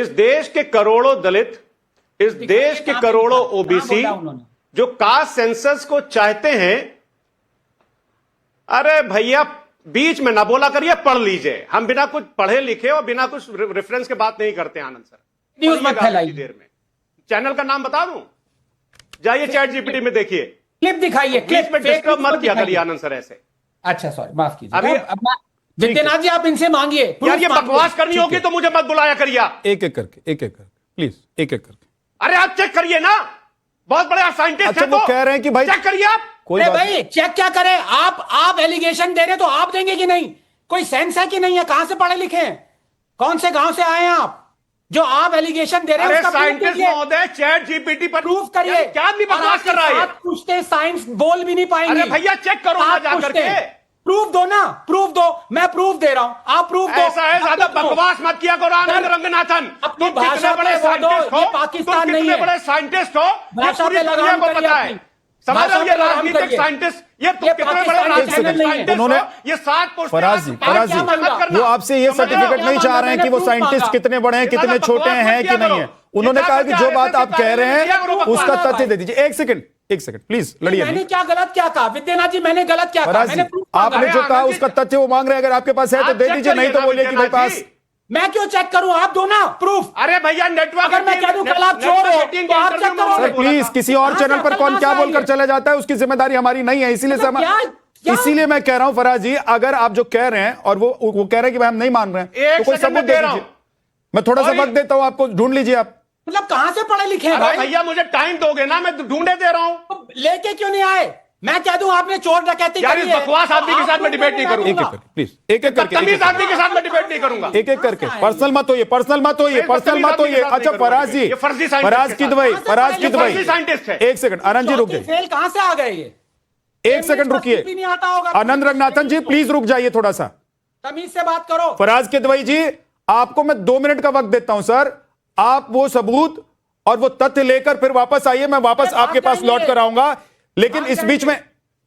इस देश के करोड़ों दलित, इस देश के करोड़ों ओबीसी जो कास्ट सेंसस को चाहते हैं, अरे भैया बीच में ना बोला करिए, पढ़ लीजिए। हम बिना कुछ पढ़े लिखे और बिना कुछ रेफरेंस के बात नहीं करते। आनंद सर, न्यूज मत फैलाइए। देर में चैनल का नाम बता दूं, जाइए चैट जीपीटी में देखिए, क्लिप दिखाइए, क्लिप में डिस्टर्ब मत किया करिए आनंद सर ऐसे। अच्छा सॉरी, माफ कीजिए। अभी विद्यानाथ जी आप इनसे मांगिए यार, ये बकवास करनी होगी तो मुझे मत बुलाया करिए आप। एक एक करके प्लीज, एक एक करके। अरे आप चेक करिए ना, बहुत बड़े साइंटिस्ट अच्छा, हैं वो तो कह रहे हैं कि भाई चेक करिए आप। कोई अरे बात भाई चेक क्या करें, आप एलिगेशन दे रहे तो आप देंगे कि नहीं? कोई सेंस है कि नहीं है? कहां से पढ़े लिखे हैं? कौन से गांव से आए हैं आप जो आप एलिगेशन दे रहे हैं? अरे उसका proof साइंटिस्ट कीजिए। महोदय, चैट जीपीटी पर प्रूफ करिए। क्या आदमी बकवास कर रहा है ये? पूछते साइंस बोल भी नहीं पाएंगे। अरे भैया चेक करो ना जा करके। प्रूफ दो ना, प्रूफ दो। मैं प्रूफ दे रहा हूं, आप प्रूफ दो। ऐसा है, ज्यादा बकवास मत किया करो आनंद रंगनाथन। अपनी तुम कितने भाषा बड़े पे वो दो, साइंटिस्ट हो, ये पाकिस्तान तुम नहीं कितने है। बड़े साइंटिस्ट हो, ये भाषा पूरी पे दुनिया लगाम को करिए पता है। अपनी। समझ भाषा लो, पे ये लगाम राजनीतिक करिए। साइंटिस्ट, ये तुम ये कितने बड़े पाकिस्तान राजनीतिक चैनल नहीं है। साइंटिस्ट उन्होंने- हो, ये 7 पोस्ट फराज जी, वो आपसे ये सर्टिफिकेट नहीं चाह रहे हैं कि वो साइंटिस्ट कितने बड़े हैं, कितने छोटे हैं कि नहीं है। उन्होंने कहा कि जो बात आप कह रहे हैं उसका तथ्य दे दीजिए। एक सेकंड प्लीज, लड़िए। मैंने क्या गलत क्या कहा विद्यानाथ जी? मैंने गलत क्या कहा? फराज जी, मैंने proof मांगा। आपने जो कहा उसका तथ्य वो मांग रहे हैं, अगर आपके पास है तो दे दीजिए, नहीं तो बोलिए कि मेरे पास। मैं क्यों चेक करूं? आप दो ना प्रूफ। अरे भैया नेटवर्क, अगर मैं कह दूं कल आप चोर हो तो आप चेक करो। सर प्लीज, किसी और चैनल पर कौन क्या बोलकर चला जाता है उसकी जिम्मेदारी हमारी नहीं है, इसीलिए मैं कह रहा हूं फराज जी, अगर आप जो कह रहे हैं और वो कह रहे हैं कि भाई हम नहीं मान रहे हैं, तो कोई सबूत दे दीजिए। मैं थोड़ा सा वक्त देता हूं आपको, ढूंढ लीजिए आप। मतलब कहां से पढ़े लिखे हैं अरे भाई? भैया मुझे टाइम दोगे ना, मैं ढूंढे दे रहा हूं। तो लेके क्यों नहीं आए? मैं कह दूं आपने चोर डकैती यार, करी इस है, बकवास आदमी तो के साथ आप मैं डिबेट नहीं करूंगा। एक एक करके प्लीज, एक एक करके, तमीज आदमी के साथ मैं डिबेट नहीं करूंगा। एक एक करके। पर्सनल मत होइए, पर्सनल मत होइए, पर्सनल मत होइए। अच्छा फराज जी, ये फर्जी साइंटिस्ट फराज की दवाई, फराज की दवाई। फर्जी साइंटिस्ट है। एक सेकंड आनंद जी रुक जाइए, फेल कहां से आ गए ये? एक सेकंड रुकिए। भी नहीं आता होगा। आनंद रंगनाथन जी प्लीज रुक जाइए थोड़ा सा। तमीज से बात करो। फराज की दवाई जी, आपको मैं 2 मिनट का वक्त देता हूं सर। आप वो सबूत और वो तथ्य लेकर फिर वापस आइए, मैं वापस आपके पास लौट कर आऊंगा। लेकिन इस बीच में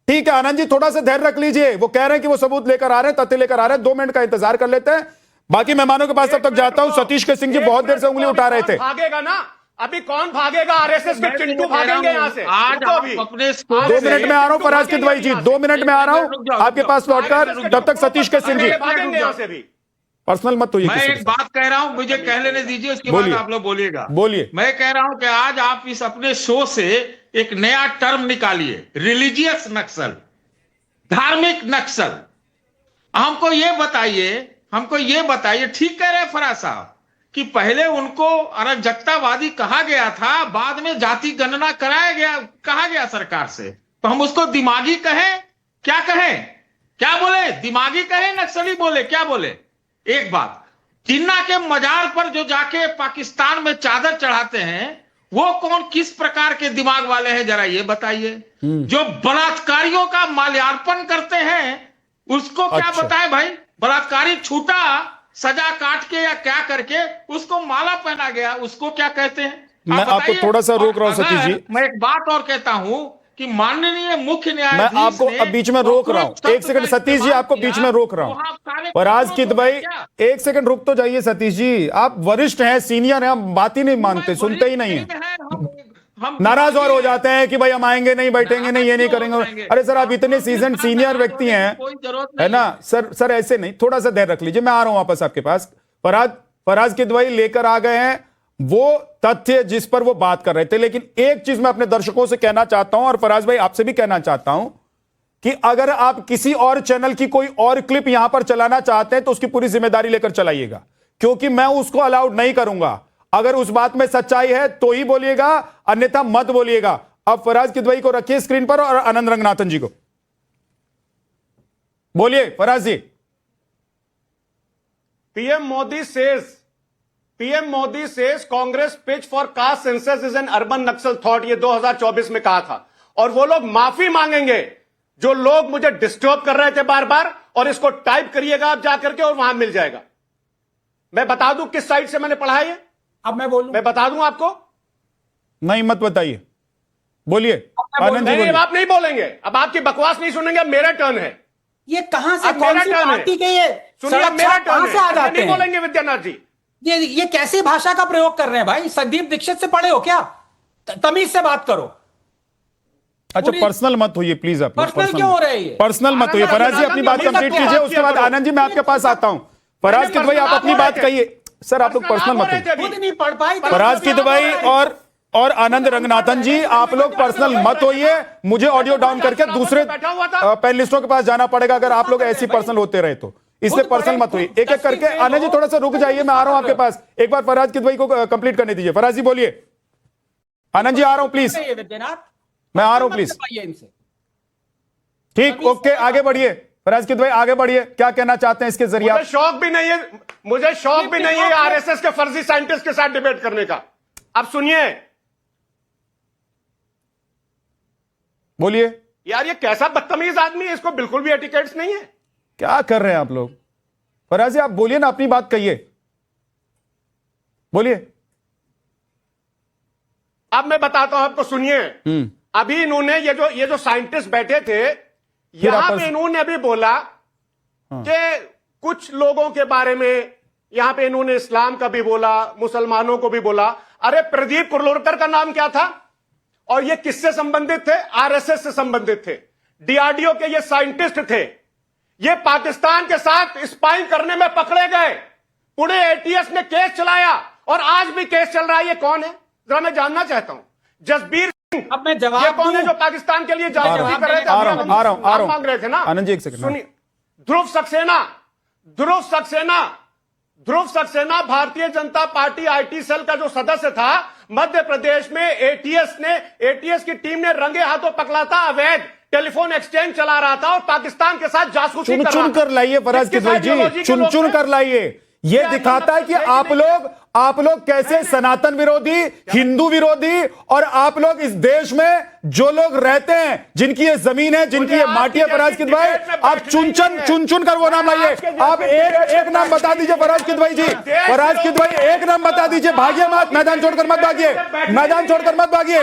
ठीक है आनंद जी, थोड़ा सा धैर्य रख लीजिए। वो कह रहे हैं कि वो सबूत लेकर आ रहे हैं, तथ्य लेकर आ रहे हैं। 2 मिनट का इंतजार कर लेते हैं। बाकी मेहमानों के पास तब तक जाता हूं। सतीश के सिंह जी बहुत देर से उंगली उठा रहे थे। भागेगा ना अभी? कौन भागेगा? आरएसएस के चिंटू भागेंगे यहाँ से। आज रुको आप अभी। अपने 2 मिनट में आ रहा हूं फराज की दवाई जी, 2 मिनट में आ रहा हूं आपके पास लौटकर। तब तक सतीश के सिंह जी भागेंगे यहाँ से भी। पर्सनल मत होइए मैं किसी एक के बात कह रहा हूं, मुझे कह लेने दीजिए, उसके बाद बोलिए। आप लोग बोलिएगा। बोलिए। मैं कह रहा हूं कि आज आप इस अपने शो से एक नया टर्म निकालिए, रिलीजियस नक्सल, धार्मिक नक्सल। हमको ये बताइए, ठीक कह रहे हैं फराज साहब कि पहले उनको अराजकतावादी कहा गया था, बाद में जाति गणना कहा गया सरकार से, तो हम उसको दिमागी कहें? क्या बोले? दिमागी कहें, नक्सली बोले, क्या बोले? एक बात, जिन्ना के मजार पर जो जाके पाकिस्तान में चादर चढ़ाते हैं, वो कौन किस प्रकार के दिमाग वाले हैं, जरा ये बताइए। जो बलात्कारियों का माल्यार्पण करते हैं, उसको क्या अच्छा। बताएं भाई? बलात्कारी छूटा, सजा काट के या क्या करके उसको माला पहना गया, उसको क्या कहते हैं? मैं आपको बताइए। थोड़ा सा रोक रहा हूं और सतीश जी। मैं एक बात और कहता हूं कि माननीय मुख्य मैं न्यायाधीश आपको अब बीच में रोक रहा हूं। एक सेकंड सतीश जी, आपको बीच में रोक रहा हूं। फराज की दवाई, एक सेकंड रुक तो जाइए सतीश जी। आप वरिष्ठ हैं, सीनियर हैं, आप बात ही नहीं मानते, सुनते ही नहीं है। नाराज और हो जाते हैं कि भाई हम आएंगे नहीं, बैठेंगे नहीं, ये नहीं करेंगे। अरे सर, आप इतने सीजन सीनियर व्यक्ति हैं, है ना सर ऐसे नहीं, थोड़ा सा धैर्य रख लीजिए। मैं आ रहा हूं वापस आपके पास। फराज की दवाई लेकर आ गए हैं वो तथ्य जिस पर वो बात कर रहे थे। लेकिन एक चीज मैं अपने दर्शकों से कहना चाहता हूं, और फराज भाई आपसे भी कहना चाहता हूं कि अगर आप किसी और चैनल की कोई और क्लिप यहां पर चलाना चाहते हैं तो उसकी पूरी जिम्मेदारी लेकर चलाइएगा, क्योंकि मैं उसको अलाउड नहीं करूंगा। अगर उस बात में सच्चाई है तो ही बोलिएगा, अन्यथा मत बोलिएगा। अब फराज की दवाई को रखिए स्क्रीन पर और आनंद रंगनाथन जी को बोलिए। Faraz ji. PM Modi says Congress pitch for caste census is an urban Naxal thought, ये 2024 में कहा था। और वो लोग माफी मांगेंगे जो लोग मुझे डिस्टर्ब कर रहे थे बार बार, और इसको टाइप करिएगा आप जाकर के और वहां मिल जाएगा। मैं बता दूं किस साइड से मैंने पढ़ा है ये? अब मैं बोलूं? मैं बता दूं आपको? नहीं मत बताइए, बोलिए आनंद जी। नहीं, आप नहीं बोलेंगे, अब आपकी बकवास नहीं सुनेंगे, अब मेरा टर्न है। ये कहां से, अब कौन मेरा सी टर्न पार्टी है। के ये सुनिए, अब मेरा टर्न कहां से आ है, जाते नहीं हैं? बोलेंगे विद्यानाथ जी। ये कैसी भाषा का प्रयोग कर रहे हैं भाई? संदीप दीक्षित से पढ़े हो क्या? तमीज से बात करो। अच्छा, पर्सनल मत होइए प्लीज। आप पर्सनल क्यों हो रहे हैं? पर्सनल मत होइए। फराज जी अपनी बात कंप्लीट कीजिए, उसके बाद आनंद जी मैं आपके पास आता हूं। फराज किदवई आप अपनी बात कहिए। सर आप लोग पर्सनल मत होइए। खुद नहीं पढ़ पाई। फराज किदवई और आनंद रंगनाथन जी आप लोग पर्सनल मत होइए। मुझे ऑडियो डाउन करके दूसरे पैनलिस्टों के पास जाना पड़ेगा अगर आप लोग ऐसी पर्सनल होते रहे तो, इसलिए पर्सनल मत होइए। एक एक करके आनंद जी थोड़ा सा रुक जाइए, मैं आ रहा हूं आपके पास। एक बार फराज किदवई को कंप्लीट करने दीजिए। फराज जी बोलिए। आनंद जी आ रहा हूं प्लीज, मैं आ रहा हूं प्लीज। ठीक, ओके, आगे बढ़िए। फराज किदवई आगे बढ़िए, क्या कहना चाहते हैं इसके जरिए? मुझे शौक भी नहीं है, मुझे शौक भी नहीं है आरएसएस के फर्जी साइंटिस्ट के साथ डिबेट करने का। आप सुनिए, बोलिए। यार ये कैसा बदतमीज आदमी है, इसको बिल्कुल भी एटिकेट्स नहीं है। क्या कर रहे हैं आप लोग? फराज जी आप बोलिए ना, अपनी बात कहिए, बोलिए। अब मैं बताता हूं आपको, सुनिए। अभी इन्होंने ये जो साइंटिस्ट बैठे थे यहां पे, इन्होंने अभी बोला कि कुछ लोगों के बारे में, यहां पे इन्होंने इस्लाम का भी बोला, मुसलमानों को भी बोला। अरे प्रदीप कुरलोरकर का नाम क्या था और ये किससे संबंधित थे? आरएसएस से संबंधित थे। डीआरडीओ के ये साइंटिस्ट थे। ये पाकिस्तान के साथ स्पाइंग करने में पकड़े गए। पुणे एटीएस ने केस चलाया और आज भी केस चल रहा है। ये कौन है जरा मैं जानना चाहता हूं। जसबीर सिंह। अब मैं जवाब ये कौन है जो पाकिस्तान के लिए जासूसी कर रहे थे? आ रहा हूं मांग रहे थे ना। आनंद जी एक सेकंड। सुनिए, ध्रुव Saxena Bharatiya Janata party IT cell का जो सदस्य था, मध्य प्रदेश में एटीएस की टीम ने रंगे हाथों पकड़ा था। अवैध टेलीफोन एक्सचेंज चला रहा था और पाकिस्तान के साथ जासूसी कर रहा था। चुन कर लाइए फराज किदवई जी, चुन कर लाइए। ये दिखाता है कि आप लोग कैसे सनातन विरोधी, हिंदू विरोधी, और आप लोग इस देश में जो लोग रहते हैं, जिनकी ये जमीन है, जिनकी ये माटी है, फराज किदवई, आप चुन कर वो नाम लाइए। आप एक नाम बता दीजिए फराज किदवई जी। फराज किदवई एक नाम बता दीजिए। भागिए मत, मैदान छोड़कर मत भागिए, मैदान छोड़कर मत भागिए।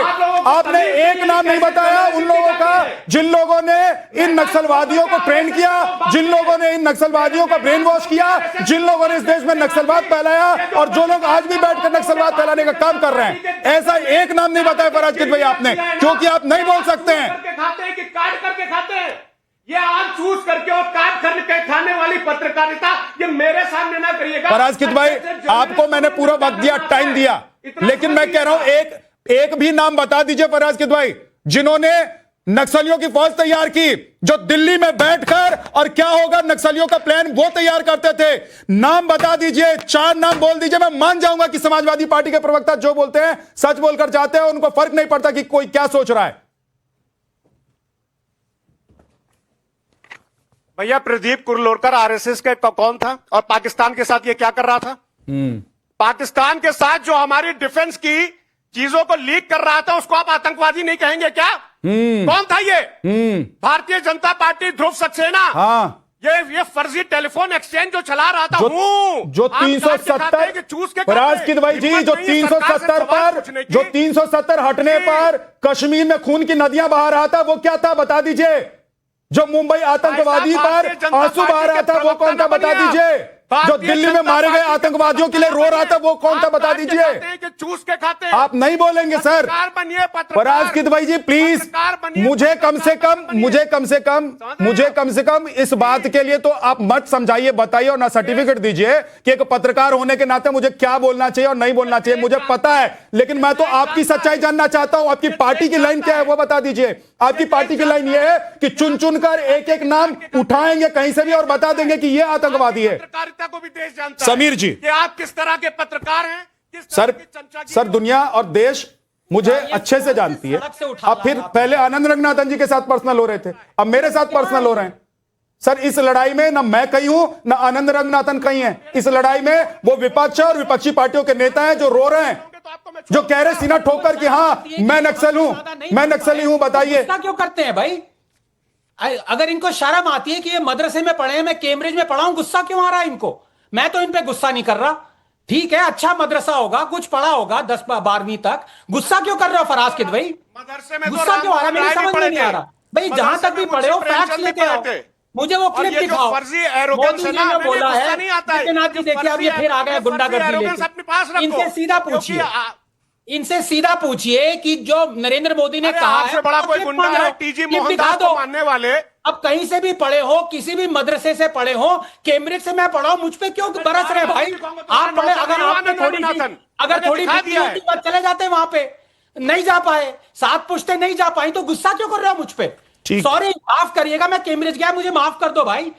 आपने एक नाम नहीं बताया उन लोगों का जिन लोगों ने इन नक्सलवादियों को ट्रेन किया, जिन लोगों ने इन नक्सलवादियों को ब्रेन वॉश किया, जिन लोगों ने इस देश में नक्सलवाद फैलाया और जो लोग आज भी बैठकर नक्सलवाद फैलाने का काम कर रहे हैं। ऐसा एक नाम नहीं बताया फराज किदवई आपने, क्योंकि आप नहीं बोल सकते हैं। खाते हैं कि काट करके खाते हैं? ये आम चूस करके और काट करके खाने वाली पत्रकारिता ये मेरे सामने ना करिएगा। फराज किदवई आपको मैंने पूरा वक्त दिया, टाइम दिया, लेकिन मैं कह रहा हूं एक भी नाम बता दीजिए फराज किदवई जिन्होंने नक्सलियों की फौज तैयार की, जो दिल्ली में बैठकर और क्या होगा नक्सलियों का प्लान वो तैयार करते थे। नाम बता दीजिए, 4 नाम बोल दीजिए। मैं मान जाऊंगा कि समाजवादी पार्टी के प्रवक्ता जो बोलते हैं सच बोलकर जाते हैं, उनको फर्क नहीं पड़ता कि कोई क्या सोच रहा है। भैया प्रदीप कुरलोरकर आरएसएस का कौन था और पाकिस्तान के साथ ये क्या कर रहा था? पाकिस्तान के साथ जो हमारी डिफेंस की चीजों को लीक कर रहा था, उसको आप आतंकवादी नहीं कहेंगे क्या? कौन था ये? भारतीय जनता पार्टी, ध्रुव सक्सेना। हाँ, ये फर्जी टेलीफोन एक्सचेंज जो चला रहा था, जो 370 फराज किदवई जी, जो 370 हटने पर कश्मीर में खून की नदियां बहा रहा था, वो क्या था बता दीजिए। जो मुंबई आतंकवादी पर आंसू बहा रहा था, वो कौन था बता दीजिए। जो दिल्ली में मारे गए आतंकवादियों के लिए रो रहा था, वो कौन था बता दीजिए। चूस के खाते आप नहीं बोलेंगे सर। फराज किदवई जी प्लीज, मुझे कम से कम इस बात के लिए तो आप मत समझाइए, बताइए और ना सर्टिफिकेट दीजिए कि एक पत्रकार होने के नाते मुझे क्या बोलना चाहिए और नहीं बोलना चाहिए। मुझे पता है, लेकिन मैं तो आपकी सच्चाई जानना चाहता हूं। आपकी पार्टी की लाइन क्या है वो बता दीजिए। आपकी पार्टी की लाइन ये है कि चुन कर एक नाम उठाएंगे कहीं से भी और बता देंगे कि ये आतंकवादी है। को भी देश जानता समीर जी कि आप किस तरह के पत्रकार हैं, सर दुनिया और देश मुझे अच्छे से जानती है। अब फिर पहले आनंद रंगनाथन जी के साथ पर्सनल हो रहे थे, अब मेरे साथ पर्सनल हो रहे हैं। सर इस लड़ाई में ना मैं कहीं हूं ना आनंद रंगनाथन कहीं है। इस लड़ाई में वो विपक्ष और विपक्षी पार्टियों के नेता हैं जो रो रहे हैं, जो कह रहे सीना ठोकर कि हाँ मैं नक्सल हूं, मैं नक्सली हूं। बताइए क्यों करते हैं भाई? अगर इनको शर्म आती है कि ये मदरसे में पढ़े हैं, मैं कैम्ब्रिज में पढ़ा हूं, गुस्सा क्यों आ रहा है इनको? मैं तो इन पे गुस्सा नहीं कर रहा। ठीक है, अच्छा मदरसा होगा, कुछ पढ़ा होगा 10-12वीं तक, गुस्सा क्यों कर रहे हो फराज किदवई? मदरसे में गुस्सा क्यों आ रहा है? मेरी समझ में नहीं आ रहा भाई। जहां तक भी पढ़े हो फैक्ट्स लेके आओ। मुझे वो और क्लिप ये जो दिखाओ। फर्जी एरोगेंस मोदी है जी ना, ने हमें बोला गुस्सा है, नहीं आता है। विश्वनाथ जी जो देखिए अब ये फर्जी फिर आ गए फर्जी गुंडागर्दी एरोगेंस अपने पास लेके। रखो। इनसे सीधा क्योंकि पूछिए, इनसे सीधा पूछिए कि जो नरेंद्र मोदी ने अरे कहा आपसे है, बड़ा वो कोई क्लिप गुंडा मांग है रहे हो, टीजी क्लिप दिखा मोहनदास दो। को मानने वाले? अब कहीं से भी पढ़े हो, किसी भी मदरसे से पढ़े हो, कैम्ब्रिज से मैं पढ़ा हूं, मुझ पे क्यों बरस रहे भाई? आप पढ़े, अगर आपको थोड़ी सी, अगर थोड़ी बुद्धि होती तो चले जाते वहां पे, नहीं जा पाए, 7 पुश्ते नहीं जा पाई, तो गुस्सा क्यों कर रहे हो मुझ पे? ठीक। सॉरी, माफ करिएगा, मैं कैम्ब्रिज गया, मुझे माफ कर दो भाई।